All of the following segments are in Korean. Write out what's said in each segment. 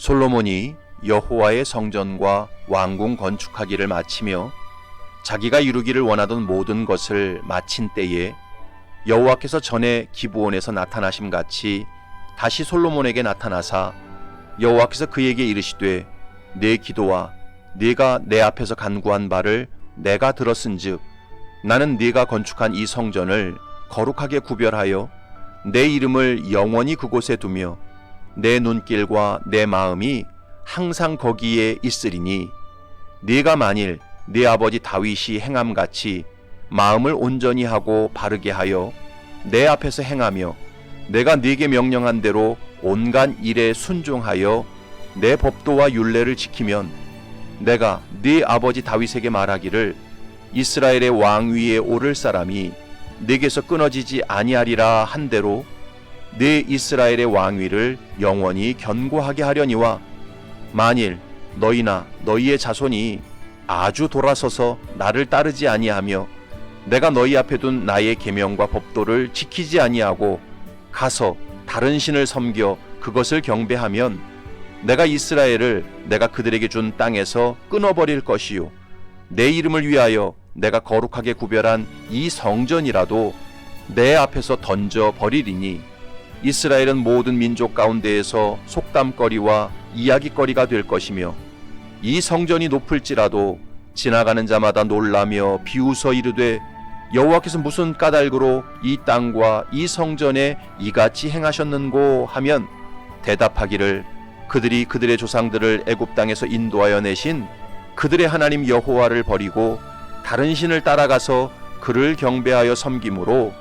솔로몬이 여호와의 성전과 왕궁 건축하기를 마치며 자기가 이루기를 원하던 모든 것을 마친 때에 여호와께서 전에 기브온에서 나타나심 같이 다시 솔로몬에게 나타나사 여호와께서 그에게 이르시되 내 기도와 네가 내 앞에서 간구한 바를 내가 들었은즉 나는 네가 건축한 이 성전을 거룩하게 구별하여 내 이름을 영원히 그곳에 두며 내 눈길과 내 마음이 항상 거기에 있으리니 네가 만일 네 아버지 다윗이 행함같이 마음을 온전히 하고 바르게 하여 내 앞에서 행하며 내가 네게 명령한 대로 온갖 일에 순종하여 내 법도와 율례를 지키면 내가 네 아버지 다윗에게 말하기를 이스라엘의 왕 위에 오를 사람이 네게서 끊어지지 아니하리라 한 대로 네 이스라엘의 왕위를 영원히 견고하게 하려니와 만일 너희나 너희의 자손이 아주 돌아서서 나를 따르지 아니하며 내가 너희 앞에 둔 나의 계명과 법도를 지키지 아니하고 가서 다른 신을 섬겨 그것을 경배하면 내가 이스라엘을 내가 그들에게 준 땅에서 끊어버릴 것이요 내 이름을 위하여 내가 거룩하게 구별한 이 성전이라도 내 앞에서 던져 버리리니 이스라엘은 모든 민족 가운데에서 속담거리와 이야기거리가 될 것이며 이 성전이 높을지라도 지나가는 자마다 놀라며 비웃어 이르되 여호와께서 무슨 까닭으로 이 땅과 이 성전에 이같이 행하셨는고 하면 대답하기를 그들이 그들의 조상들을 애굽 땅에서 인도하여 내신 그들의 하나님 여호와를 버리고 다른 신을 따라가서 그를 경배하여 섬김으로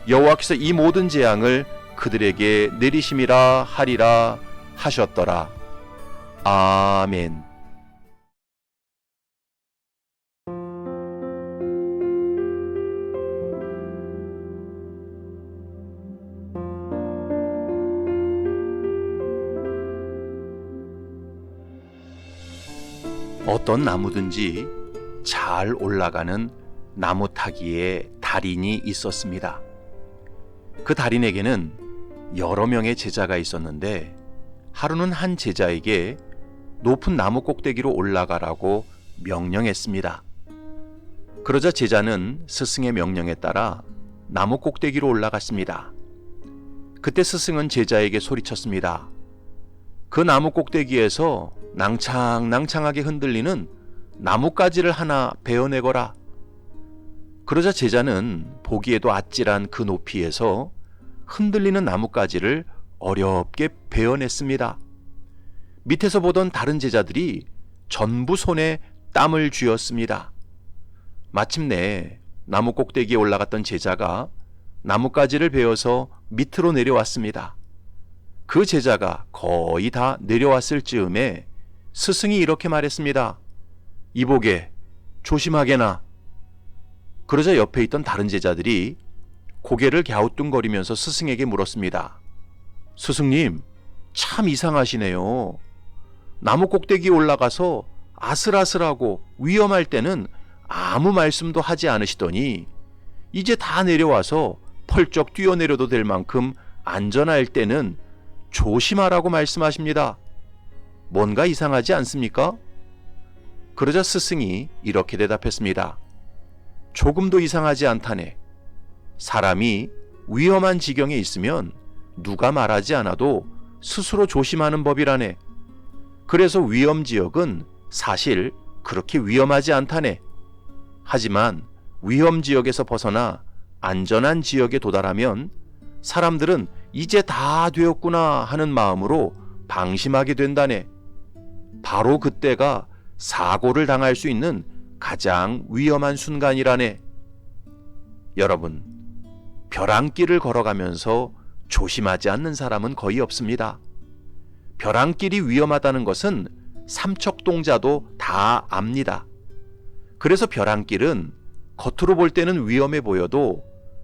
여호와께서 이 모든 재앙을 그들에게 내리심이라 하리라 하셨더라. 아멘. 어떤 나무든지 잘 올라가는 나무 타기의 달인이 있었습니다. 그 달인에게는 여러 명의 제자가 있었는데 하루는 한 제자에게 높은 나무 꼭대기로 올라가라고 명령했습니다. 그러자 제자는 스승의 명령에 따라 나무 꼭대기로 올라갔습니다. 그때 스승은 제자에게 소리쳤습니다. 그 나무 꼭대기에서 낭창낭창하게 흔들리는 나뭇가지를 하나 베어내거라. 그러자 제자는 보기에도 아찔한 그 높이에서 흔들리는 나뭇가지를 어렵게 베어냈습니다. 밑에서 보던 다른 제자들이 전부 손에 땀을 쥐었습니다. 마침내 나무 꼭대기에 올라갔던 제자가 나뭇가지를 베어서 밑으로 내려왔습니다. 그 제자가 거의 다 내려왔을 즈음에 스승이 이렇게 말했습니다. 이보게, 조심하게나. 그러자 옆에 있던 다른 제자들이 고개를 갸우뚱거리면서 스승에게 물었습니다. 스승님, 참 이상하시네요. 나무 꼭대기에 올라가서 아슬아슬하고 위험할 때는 아무 말씀도 하지 않으시더니 이제 다 내려와서 펄쩍 뛰어내려도 될 만큼 안전할 때는 조심하라고 말씀하십니다. 뭔가 이상하지 않습니까? 그러자 스승이 이렇게 대답했습니다. 조금도 이상하지 않다네. 사람이 위험한 지경에 있으면 누가 말하지 않아도 스스로 조심하는 법이라네. 그래서 위험 지역은 사실 그렇게 위험하지 않다네. 하지만 위험 지역에서 벗어나 안전한 지역에 도달하면 사람들은 이제 다 되었구나 하는 마음으로 방심하게 된다네. 바로 그때가 사고를 당할 수 있는 가장 위험한 순간이라네. 여러분, 벼랑길을 걸어가면서 조심하지 않는 사람은 거의 없습니다. 벼랑길이 위험하다는 것은 삼척동자도 다 압니다. 그래서 벼랑길은 겉으로 볼 때는 위험해 보여도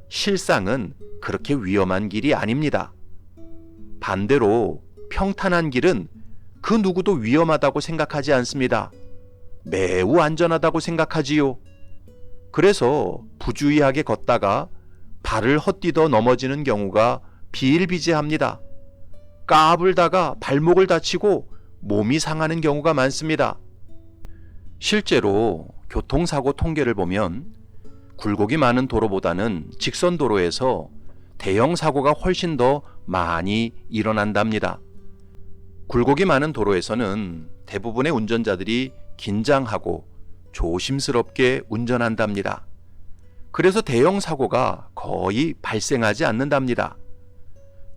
실상은 그렇게 위험한 길이 아닙니다. 반대로 평탄한 길은 그 누구도 위험하다고 생각하지 않습니다. 매우 안전하다고 생각하지요. 그래서 부주의하게 걷다가 발을 헛디뎌 넘어지는 경우가 비일비재합니다. 까불다가 발목을 다치고 몸이 상하는 경우가 많습니다. 실제로 교통사고 통계를 보면 굴곡이 많은 도로보다는 직선 도로에서 대형 사고가 훨씬 더 많이 일어난답니다. 굴곡이 많은 도로에서는 대부분의 운전자들이 긴장하고 조심스럽게 운전한답니다. 그래서 대형 사고가 거의 발생하지 않는답니다.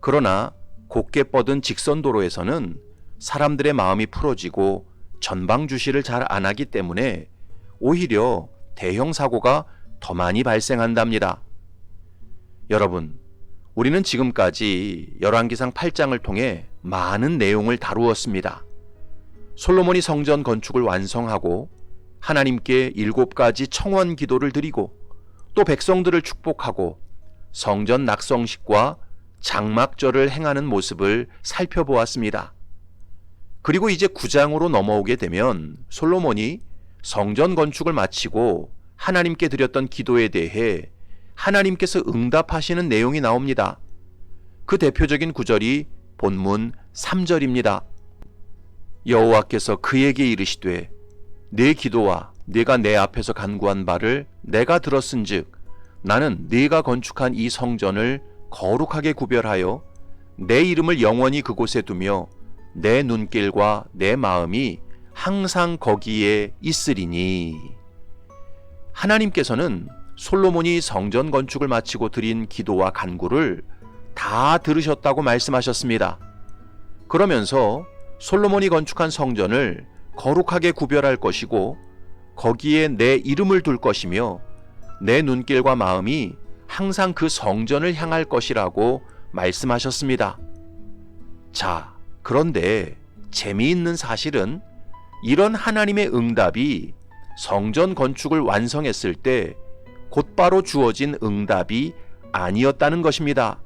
그러나 곧게 뻗은 직선 도로에서는 사람들의 마음이 풀어지고 전방 주시를 잘 안 하기 때문에 오히려 대형 사고가 더 많이 발생한답니다. 여러분, 우리는 지금까지 열왕기상 8장을 통해 많은 내용을 다루었습니다. 솔로몬이 성전 건축을 완성하고 하나님께 7가지 청원 기도를 드리고 또 백성들을 축복하고 성전 낙성식과 장막절을 행하는 모습을 살펴보았습니다. 그리고 이제 9장으로 넘어오게 되면 솔로몬이 성전 건축을 마치고 하나님께 드렸던 기도에 대해 하나님께서 응답하시는 내용이 나옵니다. 그 대표적인 구절이 본문 3절입니다. 여호와께서 그에게 이르시되 내 기도와 네가 내 앞에서 간구한 바를 내가 들었은즉 나는 네가 건축한 이 성전을 거룩하게 구별하여 내 이름을 영원히 그곳에 두며 내 눈길과 내 마음이 항상 거기에 있으리니. 하나님께서는 솔로몬이 성전 건축을 마치고 드린 기도와 간구를 다 들으셨다고 말씀하셨습니다. 그러면서 솔로몬이 건축한 성전을 거룩하게 구별할 것이고 거기에 내 이름을 둘 것이며 내 눈길과 마음이 항상 그 성전을 향할 것이라고 말씀하셨습니다. 자, 그런데 재미있는 사실은 이런 하나님의 응답이 성전 건축을 완성했을 때 곧바로 주어진 응답이 아니었다는 것입니다.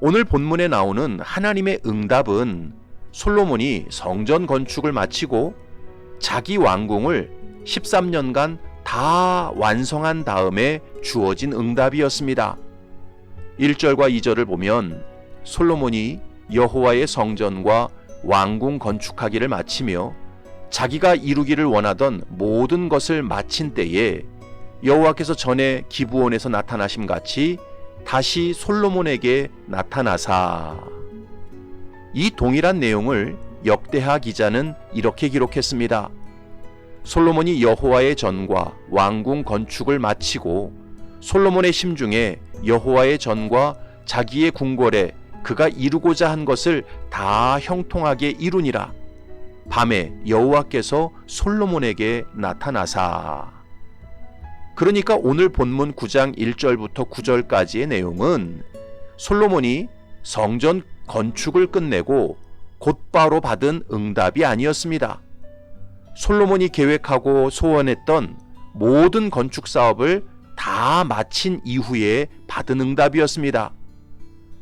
오늘 본문에 나오는 하나님의 응답은 솔로몬이 성전 건축을 마치고 자기 왕궁을 13년간 다 완성한 다음에 주어진 응답이었습니다. 1절과 2절을 보면 솔로몬이 여호와의 성전과 왕궁 건축하기를 마치며 자기가 이루기를 원하던 모든 것을 마친 때에 여호와께서 전에 기브온에서 나타나심 같이 다시 솔로몬에게 나타나사. 이 동일한 내용을 역대하 기자는 이렇게 기록했습니다. 솔로몬이 여호와의 전과 왕궁 건축을 마치고 솔로몬의 심중에 여호와의 전과 자기의 궁궐에 그가 이루고자 한 것을 다 형통하게 이루니라. 밤에 여호와께서 솔로몬에게 나타나사. 그러니까 오늘 본문 9장 1절부터 9절까지의 내용은 솔로몬이 성전 건축을 끝내고 곧바로 받은 응답이 아니었습니다. 솔로몬이 계획하고 소원했던 모든 건축 사업을 다 마친 이후에 받은 응답이었습니다.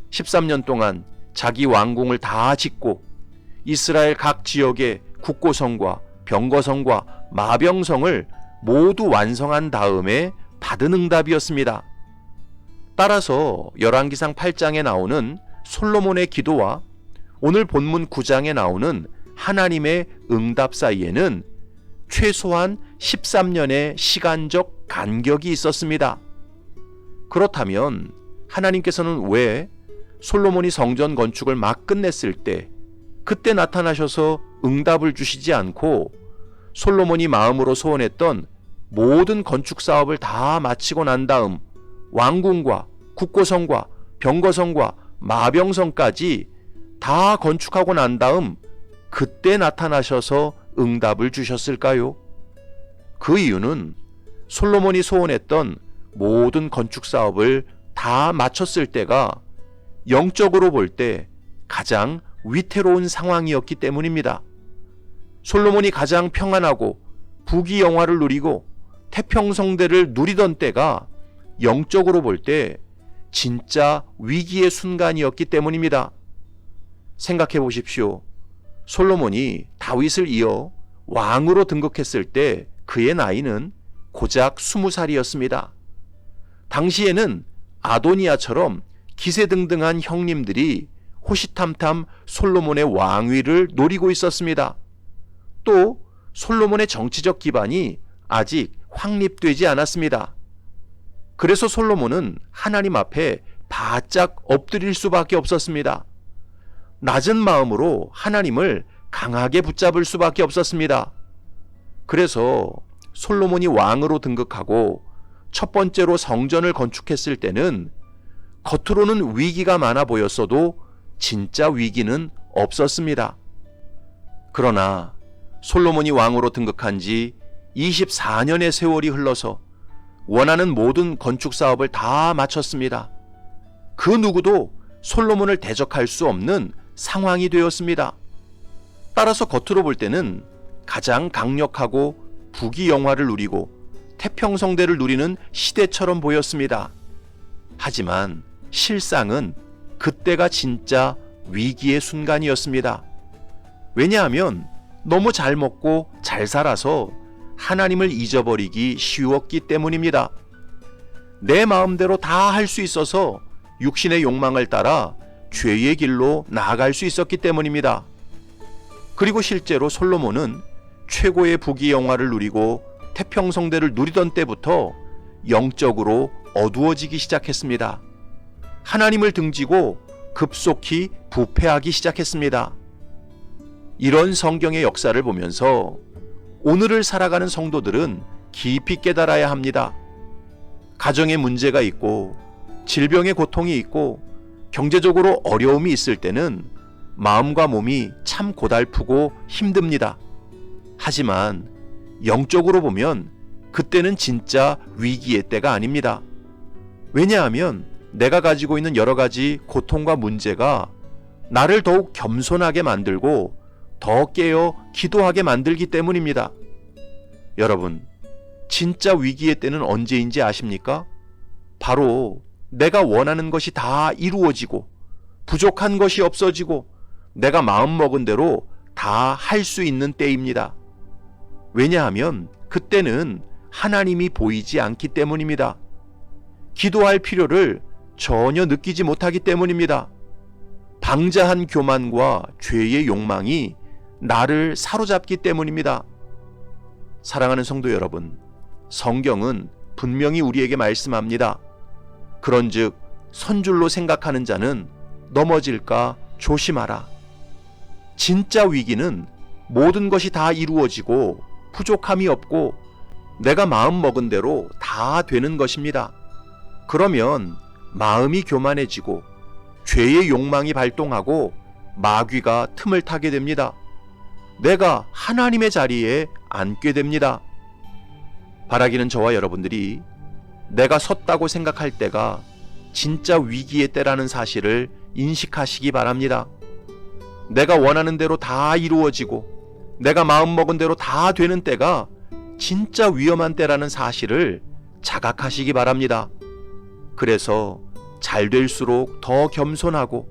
13년 동안 자기 왕궁을 다 짓고 이스라엘 각 지역의 국고성과 병거성과 마병성을 모두 완성한 다음에 받은 응답이었습니다. 따라서 열왕기상 8장에 나오는 솔로몬의 기도와 오늘 본문 9장에 나오는 하나님의 응답 사이에는 최소한 13년의 시간적 간격이 있었습니다. 그렇다면 하나님께서는 왜 솔로몬이 성전 건축을 막 끝냈을 때 그때 나타나셔서 응답을 주시지 않고 솔로몬이 마음으로 소원했던 모든 건축 사업을 다 마치고 난 다음 왕궁과 국고성과 병거성과 마병성까지 다 건축하고 난 다음 그때 나타나셔서 응답을 주셨을까요? 그 이유는 솔로몬이 소원했던 모든 건축 사업을 다 마쳤을 때가 영적으로 볼 때 가장 위태로운 상황이었기 때문입니다. 솔로몬이 가장 평안하고 부귀영화를 누리고 태평성대를 누리던 때가 영적으로 볼 때 진짜 위기의 순간이었기 때문입니다. 생각해 보십시오. 솔로몬이 다윗을 이어 왕으로 등극했을 때 그의 나이는 고작 20살이었습니다. 당시에는 아도니아처럼 기세등등한 형님들이 호시탐탐 솔로몬의 왕위를 노리고 있었습니다. 또 솔로몬의 정치적 기반이 아직 확립되지 않았습니다. 그래서 솔로몬은 하나님 앞에 바짝 엎드릴 수밖에 없었습니다. 낮은 마음으로 하나님을 강하게 붙잡을 수밖에 없었습니다. 그래서 솔로몬이 왕으로 등극하고 첫 번째로 성전을 건축했을 때는 겉으로는 위기가 많아 보였어도 진짜 위기는 없었습니다. 그러나 솔로몬이 왕으로 등극한 지 24년의 세월이 흘러서 원하는 모든 건축 사업을 다 마쳤습니다. 그 누구도 솔로몬을 대적할 수 없는 상황이 되었습니다. 따라서 겉으로 볼 때는 가장 강력하고 부귀영화를 누리고 태평성대를 누리는 시대처럼 보였습니다. 하지만 실상은 그때가 진짜 위기의 순간이었습니다. 왜냐하면 너무 잘 먹고 잘 살아서 하나님을 잊어버리기 쉬웠기 때문입니다. 내 마음대로 다 할 수 있어서 육신의 욕망을 따라 죄의 길로 나아갈 수 있었기 때문입니다. 그리고 실제로 솔로몬은 최고의 부귀영화를 누리고 태평성대를 누리던 때부터 영적으로 어두워지기 시작했습니다. 하나님을 등지고 급속히 부패하기 시작했습니다. 이런 성경의 역사를 보면서 오늘을 살아가는 성도들은 깊이 깨달아야 합니다. 가정에 문제가 있고 질병의 고통이 있고 경제적으로 어려움이 있을 때는 마음과 몸이 참 고달프고 힘듭니다. 하지만 영적으로 보면 그때는 진짜 위기의 때가 아닙니다. 왜냐하면 내가 가지고 있는 여러 가지 고통과 문제가 나를 더욱 겸손하게 만들고 더 깨어 기도하게 만들기 때문입니다. 여러분, 진짜 위기의 때는 언제인지 아십니까? 바로 내가 원하는 것이 다 이루어지고 부족한 것이 없어지고 내가 마음먹은 대로 다 할 수 있는 때입니다. 왜냐하면 그때는 하나님이 보이지 않기 때문입니다. 기도할 필요를 전혀 느끼지 못하기 때문입니다. 방자한 교만과 죄의 욕망이 나를 사로잡기 때문입니다. 사랑하는 성도 여러분, 성경은 분명히 우리에게 말씀합니다. 그런즉 선줄로 생각하는 자는 넘어질까 조심하라. 진짜 위기는 모든 것이 다 이루어지고 부족함이 없고 내가 마음먹은 대로 다 되는 것입니다. 그러면 마음이 교만해지고 죄의 욕망이 발동하고 마귀가 틈을 타게 됩니다. 내가 하나님의 자리에 앉게 됩니다. 바라기는 저와 여러분들이 내가 섰다고 생각할 때가 진짜 위기의 때라는 사실을 인식하시기 바랍니다. 내가 원하는 대로 다 이루어지고 내가 마음먹은 대로 다 되는 때가 진짜 위험한 때라는 사실을 자각하시기 바랍니다. 그래서 잘 될수록 더 겸손하고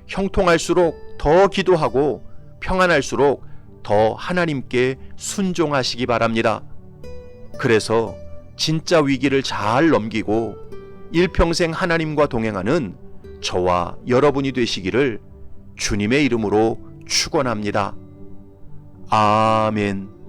형통할수록 더 기도하고 평안할수록 더 하나님께 순종하시기 바랍니다. 그래서 진짜 위기를 잘 넘기고 일평생 하나님과 동행하는 저와 여러분이 되시기를 주님의 이름으로 축원합니다. 아멘.